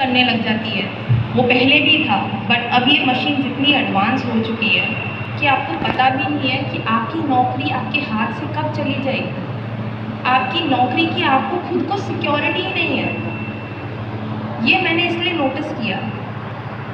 करने लग जाती है। वो पहले भी था, बट अब ये मशीन जितनी एडवांस हो चुकी है कि आपको पता भी नहीं है कि आपकी नौकरी आपके हाथ से कब चली जाएगी। आपकी नौकरी की आपको खुद को सिक्योरिटी ही नहीं है। ये मैंने इसलिए नोटिस किया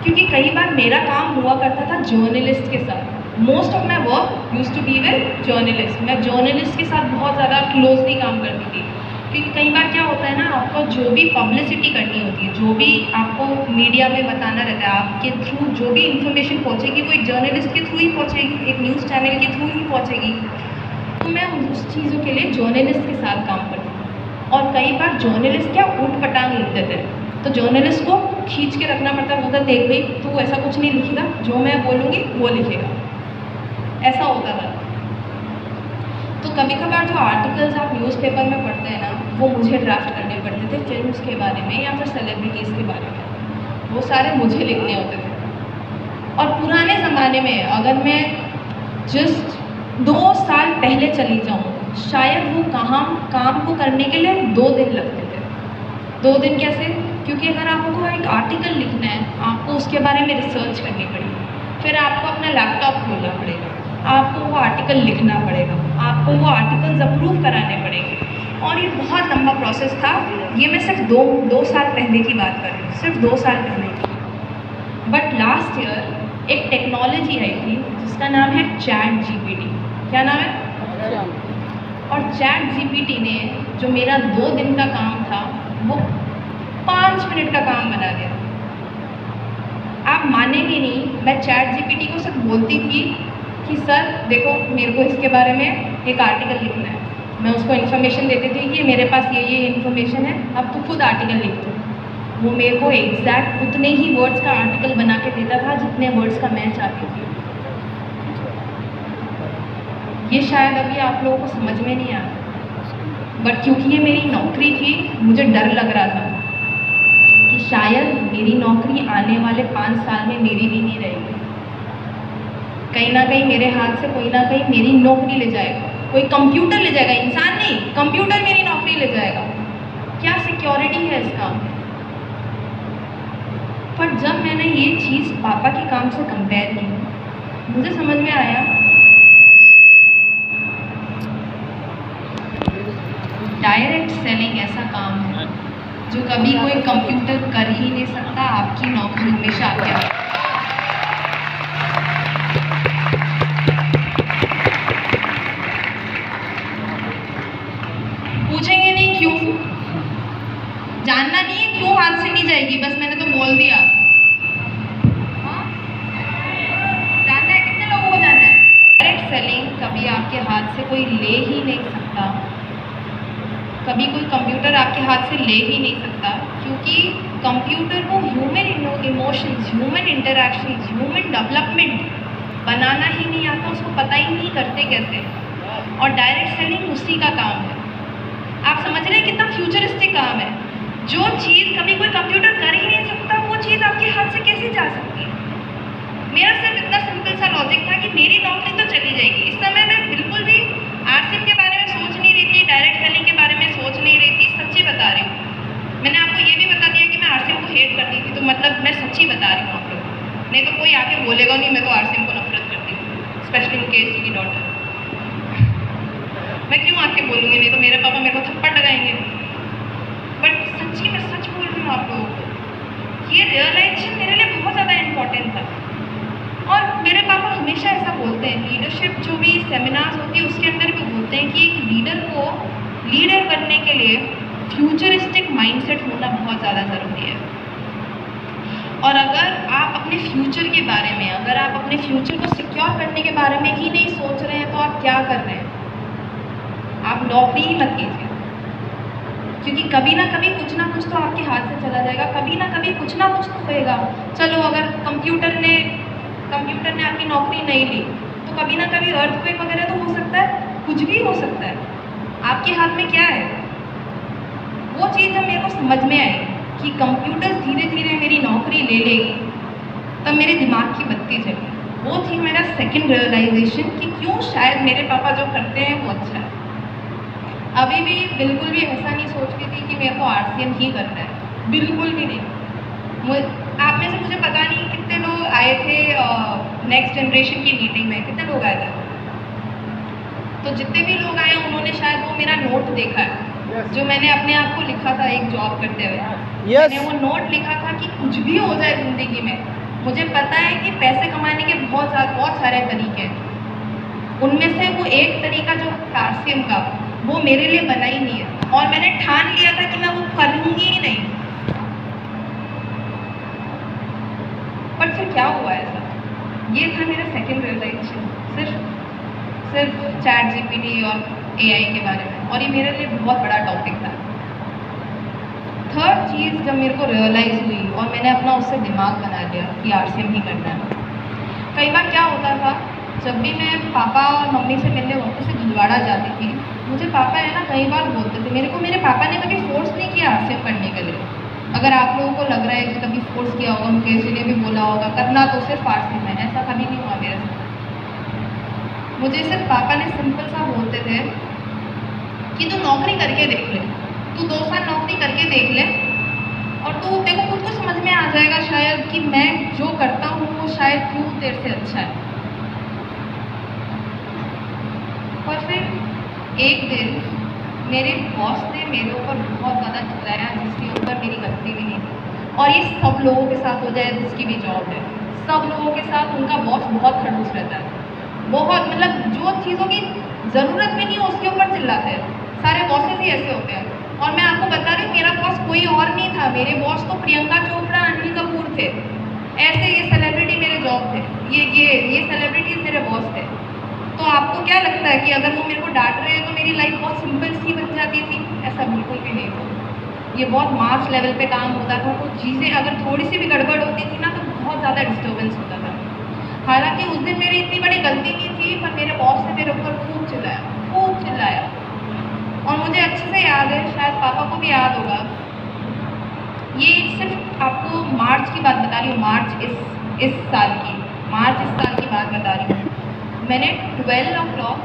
क्योंकि कई बार मेरा काम हुआ करता था जर्नलिस्ट के साथ। Most of my work use to be with journalist. मैं जर्नलिस्ट के साथ बहुत ज़्यादा क्लोजली काम करती थी, क्योंकि कई बार क्या होता है ना, आपको जो भी पब्लिसिटी करनी होती है, जो भी आपको मीडिया में बताना रहता है, आपके थ्रू जो भी इंफॉर्मेशन पहुंचेगी वो एक जर्नलिस्ट के थ्रू ही पहुंचेगी, एक न्यूज़ चैनल के थ्रू ही पहुंचेगी। तो मैं उस चीज़ों के लिए जर्नलिस्ट के साथ काम करती थी। और कई बार जर्नलिस्ट क्या ऊट पटांग लिख देते हैं, तो जर्नलिस्ट को खींच के रखना पड़ता है। बोलता देख भाई तू ऐसा कुछ नहीं लिखेगा, जो मैं बोलूँगी वो लिखेगा। ऐसा होता था। तो कभी कभार जो आर्टिकल्स आप न्यूज़पेपर में पढ़ते हैं ना, वो मुझे ड्राफ्ट करने पड़ते थे फिल्म्स के बारे में या फिर सेलिब्रिटीज़ के बारे में। वो सारे मुझे लिखने होते थे। और पुराने ज़माने में अगर मैं जस्ट 2 साल पहले चली जाऊँ, शायद वो काम को करने के लिए 2 दिन लगते थे। 2 दिन कैसे? क्योंकि अगर आपको एक आर्टिकल लिखना है, आपको उसके बारे में रिसर्च करनी पड़ेगी, फिर आपको अपना लैपटॉप खोलना पड़ेगा, आपको वो आर्टिकल लिखना पड़ेगा, आपको वो आर्टिकल्स अप्रूव कराने पड़ेंगे, और ये बहुत लंबा प्रोसेस था। ये मैं सिर्फ 2 साल पहले की बात कर रही हूँ, सिर्फ 2 साल पहले की। बट लास्ट ईयर एक टेक्नोलॉजी आई थी जिसका नाम है चैट जीपीटी। क्या नाम है? और चैट जीपीटी ने जो मेरा 2 दिन का काम था वो 5 मिनट का काम बना दिया। आप मानेंगे नहीं, मैं चैट जीपीटी को सिर्फ बोलती थी कि सर देखो मेरे को इसके बारे में एक आर्टिकल लिखना है। मैं उसको इन्फॉर्मेशन देती थी कि मेरे पास ये इन्फॉर्मेशन है, अब तो खुद आर्टिकल लिख दो। वो मेरे को एग्जैक्ट उतने ही वर्ड्स का आर्टिकल बना के देता था जितने वर्ड्स का मैं चाहती थी। ये शायद अभी आप लोगों को समझ में नहीं आता, बट क्योंकि ये मेरी नौकरी थी, मुझे डर लग रहा था कि शायद मेरी नौकरी आने वाले 5 साल में मेरी भी नहीं रहेगी। कहीं ना कहीं मेरे हाथ से कोई ना कहीं मेरी नौकरी ले जाएगा, कोई कंप्यूटर ले जाएगा, इंसान नहीं, कंप्यूटर मेरी नौकरी ले जाएगा। क्या सिक्योरिटी है इसका? पर जब मैंने ये चीज़ पापा के काम से कंपेयर की, मुझे समझ में आया डायरेक्ट सेलिंग ऐसा काम है जो कभी कोई कंप्यूटर कर ही नहीं सकता। आपकी नौकरी हमेशा आपके हाथ। पूछेंगे नहीं क्यों? जानना नहीं है क्यों हाथ से नहीं जाएगी, बस मैंने तो बोल दिया। हाँ? जानना है? कितने लोगों को जानना है? डायरेक्ट सेलिंग कभी आपके हाथ से कोई ले ही नहीं सकता, कभी कोई कंप्यूटर आपके हाथ से ले ही नहीं सकता, क्योंकि कंप्यूटर को human emotions, human interactions, human development बनाना ही नहीं आता, उसको पता ही नहीं करते कैसे। और डायरेक्ट सेलिंग उसी का काम है। आप समझ रहे हैं कितना फ्यूचरिस्टिक काम है? जो चीज़ कभी कोई कंप्यूटर कर ही नहीं सकता, वो चीज़ आपके हाथ से कैसे जा सकती है? मेरा सिर्फ इतना सिंपल सा लॉजिक था कि मेरी नौकरी तो चली जाएगी। इस समय मैं बिल्कुल भी आरसीएम के बारे में सोच नहीं रही थी, डायरेक्ट सेलिंग के बारे में सोच नहीं रही थी। सच्ची बता रही हूँ। मैंने आपको ये भी बता दिया कि मैं आरसीएम को हेट करती थी, तो मतलब मैं सच्ची बता रही हूँ आप लोग। नहीं तो कोई आके बोलेगा नहीं मैं तो आरसीएम को नफरत करती हूँ, स्पेशली इन केस की डॉटर। मैं क्यों आके बोलूँगी? नहीं तो मेरे पापा मेरे को थप्पड़ लगाएंगे। बट सच्ची मैं सच बोल रही हूँ आप लोगों को। ये रियलाइजेशन मेरे लिए बहुत ज़्यादा इम्पोर्टेंट था। और मेरे पापा हमेशा ऐसा बोलते हैं, लीडरशिप जो भी सेमिनार्स होती है उसके अंदर भी बोलते हैं कि एक लीडर को लीडर करने के लिए फ्यूचरिस्टिक माइंडसेट होना बहुत ज़्यादा ज़रूरी है। और अगर आप अपने फ्यूचर के बारे में, अगर आप अपने फ्यूचर को सिक्योर करने के बारे में ही नहीं सोच रहे हैं, तो आप क्या कर रहे हैं? आप नौकरी ही मत कीजिए, क्योंकि कभी ना कभी कुछ ना कुछ तो आपके हाथ से चला जाएगा, कभी ना कभी कुछ ना कुछ तो होएगा। चलो अगर कंप्यूटर ने आपकी नौकरी नहीं ली, तो कभी ना कभी अर्थक्वेक वगैरह तो हो सकता है, कुछ भी हो सकता है। आपके हाथ में क्या है? वो चीज़ जब मेरे को समझ में आई कि कंप्यूटर धीरे धीरे मेरी नौकरी ले लेगी, तब मेरे दिमाग की बत्ती जली। वो थी मेरा सेकंड रियलाइजेशन कि क्यों शायद मेरे पापा जो करते हैं वो अच्छा है। अभी भी बिल्कुल भी ऐसा नहीं सोचती थी कि मेरे को आरसीएम ही करना है, बिल्कुल भी नहीं। नेक्स्ट जनरेशन की मीटिंग में कितने लोग आए थे? तो जितने भी लोग आए उन्होंने शायद वो मेरा नोट देखा है जो मैंने अपने आप को लिखा था एक जॉब करते हुए। मैंने वो नोट लिखा था कि कुछ भी हो जाए ज़िंदगी में, मुझे पता है कि पैसे कमाने के बहुत सारे तरीके हैं, उनमें से वो एक तरीका जो RCM का वो मेरे लिए बना ही नहीं है, और मैंने ठान लिया था कि मैं वो करूँगी ही नहीं। पर फिर क्या हुआ ऐसा? ये था मेरा सेकंड रियलाइजेशन, सिर्फ ChatGPT और AI के बारे में, और ये मेरे लिए बहुत बड़ा टॉपिक था। थर्ड चीज़ जब मेरे को रियलाइज़ हुई और मैंने अपना उससे दिमाग बना लिया कि RCM ही करना है। कई बार क्या होता था, जब भी मैं पापा और मम्मी से मिलने वापस से भीलवाड़ा जाती थी, मुझे पापा है ना कई बार बोलते थे, मेरे पापा ने कभी फोर्स नहीं किया RCM करने के लिए। अगर आप लोगों को लग रहा है कि कभी फोर्स किया होगा, उनके इसलिए भी बोला होगा करना तो सिर्फ RCM है, ऐसा कभी नहीं हुआ मेरे साथ। मुझे सिर्फ पापा ने सिंपल सा बोलते थे कि तू नौकरी करके देख ले, तू 2 साल नौकरी करके देख ले और तू तेरे को खुद को समझ में आ जाएगा शायद कि मैं जो करता हूँ वो शायद क्यों तेरे से अच्छा है। और फिर एक दिन मेरे बॉस ने मेरे ऊपर बहुत ज़्यादा चिल्लाया, जिसके ऊपर मेरी गलती भी नहीं थी, और ये सब लोगों के साथ हो जाए जिसकी भी जॉब है, सब लोगों के साथ उनका बॉस बहुत खड़ूस रहता है, बहुत मतलब जो चीज़ों की ज़रूरत भी नहीं हो उसके ऊपर चिल्लाते हैं। सारे बॉसेस ही ऐसे होते हैं। और मैं आपको बता रही हूँ मेरा बॉस कोई और नहीं था, मेरे बॉस तो प्रियंका चोपड़ा, अनिल कपूर थे, ऐसे ये सेलिब्रिटी मेरे जॉब थे, ये सेलिब्रिटीज़ मेरे बॉस थे। तो आपको क्या लगता है कि अगर वो मेरे को डांट रहे हैं तो मेरी लाइफ बहुत सिंपल सी बन जाती थी? ऐसा बिल्कुल भी नहीं था। ये बहुत मास लेवल पे काम होता था, तो चीज़ें अगर थोड़ी सी भी गड़बड़ होती थी ना तो बहुत ज़्यादा डिस्टर्बेंस होता था। हालांकि उस दिन मेरी इतनी बड़ी गलती नहीं थी, पर मेरे बॉस ने मेरे ऊपर खूब चिल्लाया। और मुझे अच्छे से याद है, शायद पापा को भी याद होगा, ये सिर्फ आपको मार्च की बात बता रही हूँ, मार्च इस साल की बात बता रही हूँ। मैंने 12 o'clock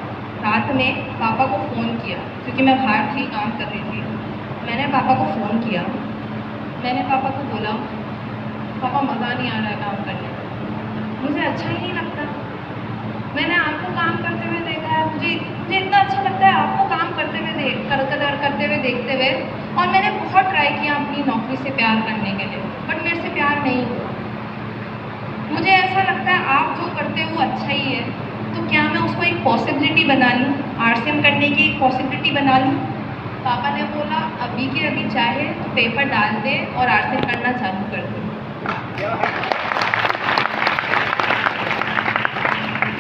रात में पापा को फ़ोन किया, क्योंकि मैं बाहर थी, काम कर रही थी। मैंने पापा को फ़ोन किया, मैंने पापा को बोला, पापा मज़ा नहीं आ रहा है काम करने में, मुझे अच्छा ही नहीं लगता। मैंने आपको काम करते हुए देखा है, मुझे इतना अच्छा लगता है आपको काम करते हुए देखते हुए, और मैंने बहुत ट्राई किया अपनी नौकरी से प्यार करने के लिए, बट मेरे से प्यार नहीं हुआ। मुझे ऐसा लगता है आप जो करते हो वो अच्छा ही है, तो क्या मैं उसको एक पॉसिबिलिटी बना लूँ, RCM करने की एक पॉसिबिलिटी बना लूँ? पापा ने बोला अभी के अभी चाहे तो पेपर डाल दे और RCM करना चालू कर दे।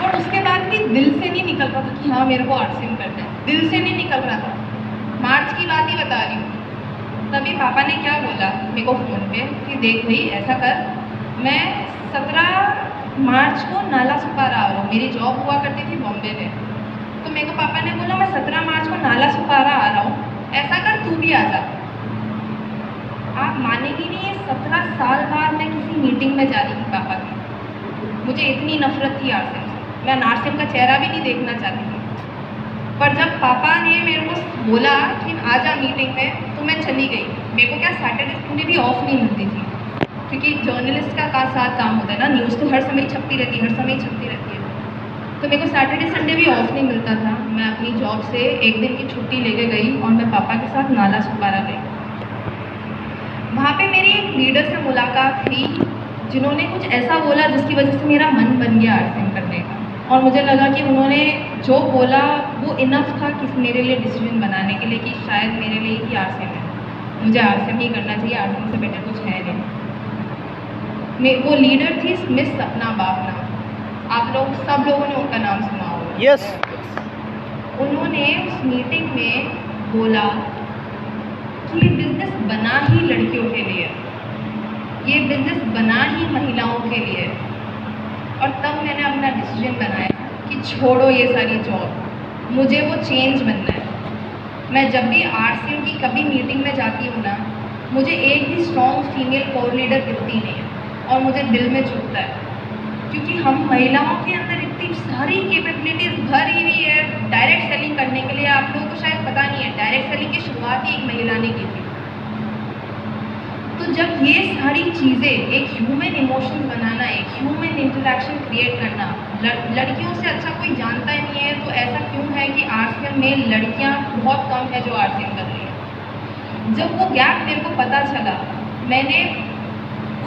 और उसके बाद भी दिल से नहीं निकल रहा था कि हाँ मेरे को RCM करना है, दिल से नहीं निकल रहा था। मार्च की बात ही बता रही हूँ। तभी पापा ने क्या बोला मेरे को फ़ोन पे कि देख भाई ऐसा कर, मैं 17 मार्च को नाला सुपारा आ रहा हूँ, मेरी जॉब हुआ करती थी बॉम्बे में, तो मेरे को पापा ने बोला मैं 17 मार्च को नाला सुपारा आ रहा हूँ, ऐसा कर तू भी आ जा। आप मानेंगी नहीं, 17 साल बाद मैं किसी मीटिंग में जा रही थी पापा की। मुझे इतनी नफरत थी RCM से, मैं RCM का चेहरा भी नहीं देखना चाहती थी। पर जब पापा ने मेरे को बोला कि आ जा मीटिंग में, तो मैं चली गई। मेरे को क्या सैटरडे संडे भी ऑफ नहीं मिलती थी, क्योंकि जर्नलिस्ट का साथ काम होता है ना, न्यूज़ तो हर समय छपती रहती है, तो मेरे को सैटरडे संडे भी ऑफ नहीं मिलता था। मैं अपनी जॉब से एक दिन की छुट्टी लेके गई और मैं पापा के साथ नाला सुपारा गई। वहाँ पे मेरी एक लीडर से मुलाकात थी, जिन्होंने कुछ ऐसा बोला जिसकी वजह से मेरा मन बन गया RCM करने का, और मुझे लगा कि उन्होंने जो बोला वो इनफ था कि मेरे लिए डिसीजन बनाने के लिए कि शायद मेरे लिए ही RCM है, मुझे RCM ही करना चाहिए, RCM से बेटर कुछ है नहीं। वो लीडर थी मिस सपना बावना, आप लोग सब लोगों ने उनका नाम सुना होगा। यस। उन्होंने उस मीटिंग में बोला कि ये बिज़नेस बना ही लड़कियों के लिए, ये बिज़नेस बना ही महिलाओं के लिए। और तब मैंने अपना डिसीजन बनाया कि छोड़ो ये सारी जॉब, मुझे वो चेंज बनना है। मैं जब भी RCM की कभी मीटिंग में जाती हूँ ना, मुझे एक भी स्ट्रॉन्ग फीमेल कोर लीडर दिखती नहीं है, और मुझे दिल में चुभता है, क्योंकि हम महिलाओं के अंदर इतनी सारी कैपेबिलिटीज़ भरी हुई है डायरेक्ट सेलिंग करने के लिए। आप लोगों को शायद पता नहीं है, डायरेक्ट सेलिंग की शुरुआत ही एक महिला ने की थी। तो जब ये सारी चीज़ें, एक ह्यूमन इमोशंस बनाना, एक ह्यूमन इंटरेक्शन क्रिएट करना, लड़कियों से अच्छा कोई जानता ही नहीं है, तो ऐसा क्यों है कि आरसीएम में लड़कियां बहुत कम है जो आरसीएम कर रही है। जब वो गैप मेरे को पता चला, मैंने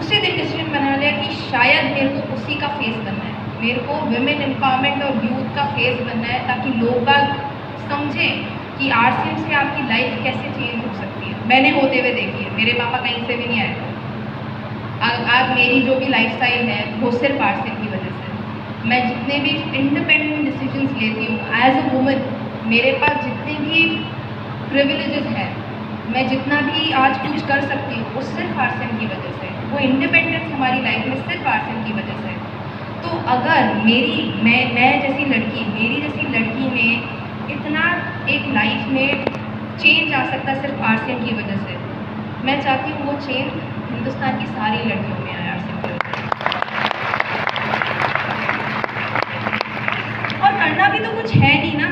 उसी दिन डिसीजन बना लिया कि शायद मेरे को उसी का फेस बनना है, मेरे को विमेन एम्पावरमेंट और यूथ का फेस बनना है, ताकि लोग बाग समझें कि आरसीएम से आपकी लाइफ कैसे चेंज हो सकती है। मैंने होते हुए देखी है, मेरे पापा कहीं से भी नहीं आए। आज मेरी जो भी लाइफस्टाइल है वो सिर्फ आरसीएम की वजह से। मैं जितने भी इंडिपेंडेंट डिसीजंस लेती हूँ एज अ वुमन, मेरे पास जितने भी प्रिविलेजेस हैं, मैं जितना भी आज कुछ कर सकती हूँ वो सिर्फ आरसीएम की वजह से। वो इंडिपेंडेंस हमारी लाइफ में सिर्फ आरसीएम की वजह से। तो अगर मैं जैसी लड़की, मेरी जैसी लड़की में इतना एक लाइफ में चेंज आ सकता है सिर्फ आरसीएम की वजह से, मैं चाहती हूँ वो चेंज हिंदुस्तान की सारी लड़कियों में आए आरसीएम की वजह से। और करना भी तो कुछ है नहीं ना।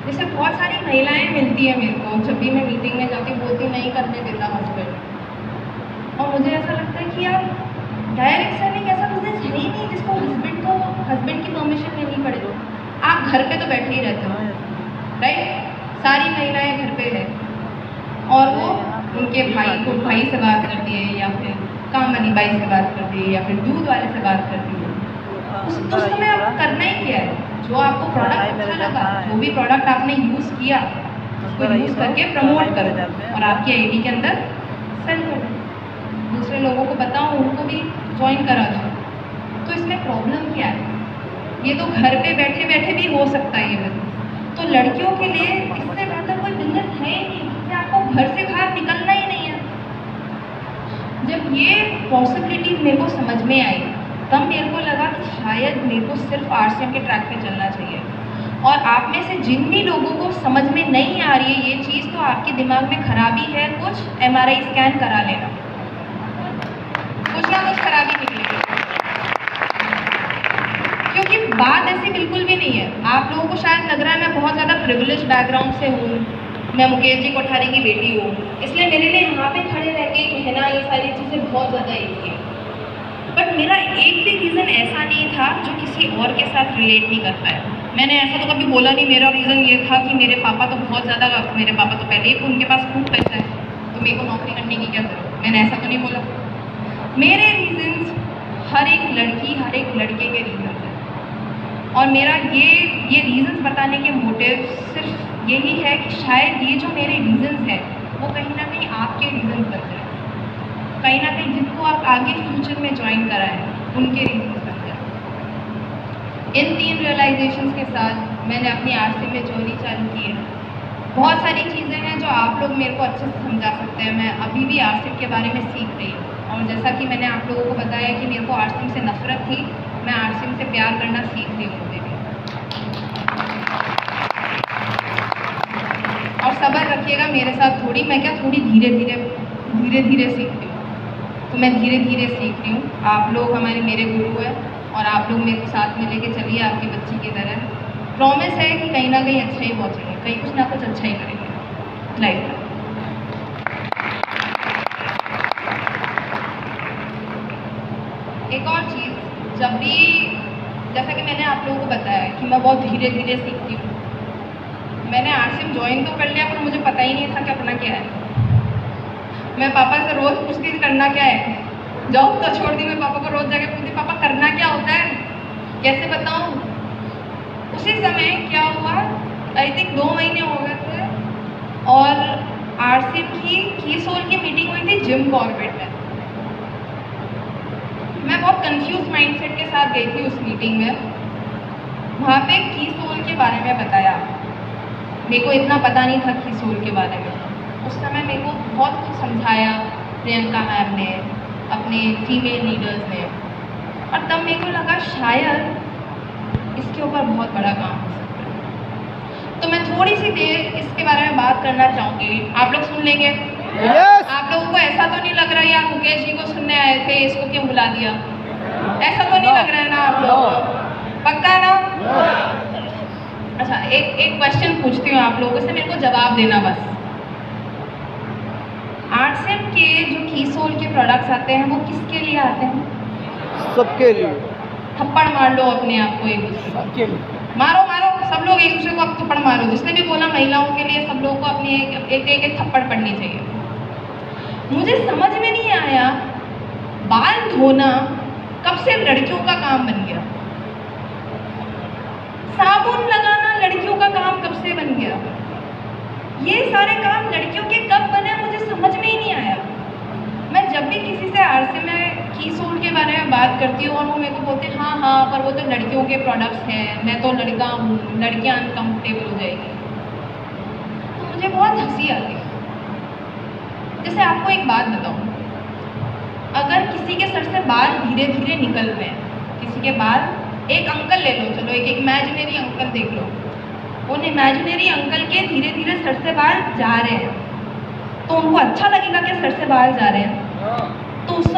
जैसे बहुत सारी महिलाएं मिलती हैं मेरे को, जब भी मैं मीटिंग में जाती हूँ, बोलती नहीं करने देता हस्बैंड। और मुझे ऐसा लगता है कि यार डायरेक्ट सेलिंग एक ऐसा बिजनेस है ही नहीं जिसको हस्बैंड की परमिशन लेनी पड़े। आप घर पे तो बैठे ही रहते हो, राइट? सारी महिलाएं घर पे है और वो उनके भाई से बात करती है, या फिर काम वाली बाई से बात करती है, या फिर दूध वाले से बात करती है। उस समय आपको करना ही क्या है? जो आपको प्रोडक्ट अच्छा लगा, जो भी प्रोडक्ट आपने यूज़ किया, उसको यूज़ करके प्रमोट करो और आपकी आईडी के अंदर सेल करो, दूसरे लोगों को बताओ, उनको भी ज्वाइन करा दो। तो इसमें प्रॉब्लम क्या है? ये तो घर पे बैठे बैठे भी हो सकता है ये बिजनेस। तो लड़कियों के लिए इससे बेहतर कोई बिजनेस है ही नहीं, जिससे आपको घर से बाहर निकलना ही नहीं है। जब ये पॉसिबिलिटीज मेरे को समझ में आई, तब मेरे को लगा कि शायद मेरे को सिर्फ आरसीएम के ट्रैक पे चलना चाहिए। और आप में से जिन भी लोगों को समझ में नहीं आ रही है ये चीज़, तो आपके दिमाग में खराबी है, कुछ एमआरआई स्कैन करा लेना, कुछ ना कुछ खराबी निकलेगी। क्योंकि बात ऐसी बिल्कुल भी नहीं है। आप लोगों को शायद लग रहा है मैं बहुत ज़्यादा प्रिविलेज बैकग्राउंड से हूँ, मैं मुकेश जी कोठारी की बेटी हूँ, इसलिए मेरे लिए यहाँ पे खड़े रह के कहना ये सारी चीज़ें बहुत ज़्यादा ईजी है। बट मेरा एक भी रीज़न ऐसा नहीं था जो किसी और के साथ रिलेट नहीं कर पाया। मैंने ऐसा तो कभी बोला नहीं। मेरा रीज़न ये था कि मेरे पापा तो बहुत ज़्यादा, मेरे पापा तो पहले ही उनके पास खूब पैसा है, तो मेरे को नौकरी करने की क्या ज़रूरत। मैंने ऐसा तो नहीं बोला। मेरे रीज़न्स हर एक लड़की, हर एक लड़के के रीज़न्स हैं। और मेरा ये रीज़न्स बताने के मोटिव सिर्फ यही है कि शायद ये जो मेरे रीज़न्स हैं वो कहीं ना कहीं आपके रीज़न्स बन जाए, कहीं ना कहीं जिनको आप आगे फ्यूचर में ज्वाइन कराएं उनके रीज़न्स बन जाए। इन 3 रियलाइजेशंस के साथ मैंने अपनी आरसीएम में जर्नी चालू की है। बहुत सारी चीज़ें हैं जो आप लोग मेरे को अच्छे से समझा सकते हैं। मैं अभी भी आरसीएम के बारे में सीख रही हूँ, और जैसा कि मैंने आप लोगों को बताया कि मेरे को आरसीएम से नफरत थी, मैं आरसीएम से प्यार करना सीख रही हूँ अभी भी। और सब्र रखिएगा मेरे साथ थोड़ी, मैं क्या थोड़ी धीरे धीरे सीख रही हूँ। तो मैं धीरे धीरे सीख रही हूँ। आप लोग मेरे गुरु हैं और आप लोग मेरे को साथ में लेके चलिए आपकी बच्ची की तरह। प्रॉमिस है कि कहीं ना कहीं अच्छा ही पहुँचेंगे, कहीं कुछ ना कुछ अच्छा ही करेंगे लाइफ में। एक और चीज़, जब भी जैसा कि मैंने आप लोगों को बताया कि मैं बहुत धीरे धीरे सीखती हूँ। मैंने आरसीएम ज्वाइन तो कर लिया, पर मुझे पता ही नहीं था कि अपना क्या है। मैं पापा से रोज़ पूछती थी करना क्या है। जॉब तो छोड़ दी, मैं पापा को रोज़ जाके पूछती पापा करना क्या होता है, कैसे बताऊँ। उसी समय क्या हुआ, आई थिंक 2 महीने हो गए थे और आरसीएम की सोल की मीटिंग हुई थी जिम कॉर्बेट में। मैं बहुत कंफ्यूज माइंडसेट के साथ गई थी उस मीटिंग में। वहाँ पे की सोल के बारे में बताया। मेरे को इतना पता नहीं था की सोल के बारे में। उस समय मेरे को बहुत कुछ समझाया प्रियंका मैम ने, अपने फीमेल लीडर्स ने, और तब मेरे को लगा शायद इसके ऊपर बहुत बड़ा काम हो सकता है। तो मैं थोड़ी सी देर इसके बारे में बात करना चाहूँगी। आप लोग सुन लेंगे? Yes! आप लोगों को ऐसा तो नहीं लग रहा यार मुकेश जी को सुनने आए थे, इसको क्यों बुला दिया? ऐसा तो नहीं लग रहा है ना आप लोगों को? पक्का ना? अच्छा, एक क्वेश्चन पूछती हूँ आप लोगों से, मेरे को जवाब देना बस। आरसीएम के जो कीसोल के प्रोडक्ट्स आते हैं वो किसके लिए आते हैं? सबके लिए। थप्पड़ मार लो अपने आप को एक दूसरे को, सबके लिए। मारो मारो सब लोग एक दूसरे को अब थप्पड़ मारो। जिसने भी बोला महिलाओं के लिए, सब लोगों को अपनी एक थप्पड़ पड़नी चाहिए। मुझे समझ में नहीं आया, बाल धोना कब से लड़कियों का काम बन गया? साबुन लगाना लड़कियों का काम कब से बन गया? ये सारे काम लड़कियों के कब बने, मुझे समझ में ही नहीं आया। मैं जब भी किसी से आरसीएम में कीसोल के बारे में बात करती हूँ और वो मेरे को बोलते हैं हाँ हाँ पर वो तो लड़कियों के प्रोडक्ट्स हैं, मैं तो लड़का हूँ, लड़कियाँ अनकम्फर्टेबल हो जाएगी, तो मुझे बहुत हंसी आती है। जैसे आपको एक बात बताऊँ, अगर किसी के सर से बाल धीरे धीरे निकल रहे हैं, किसी के बाल, एक अंकल ले लो, चलो एक इमेजिनरी अंकल देख लो, उन इमेजिनरी अंकल के धीरे धीरे सर से बाल जा रहे हैं, तो उनको अच्छा लगेगा कि सर से बाल जा रहे हैं? तो उस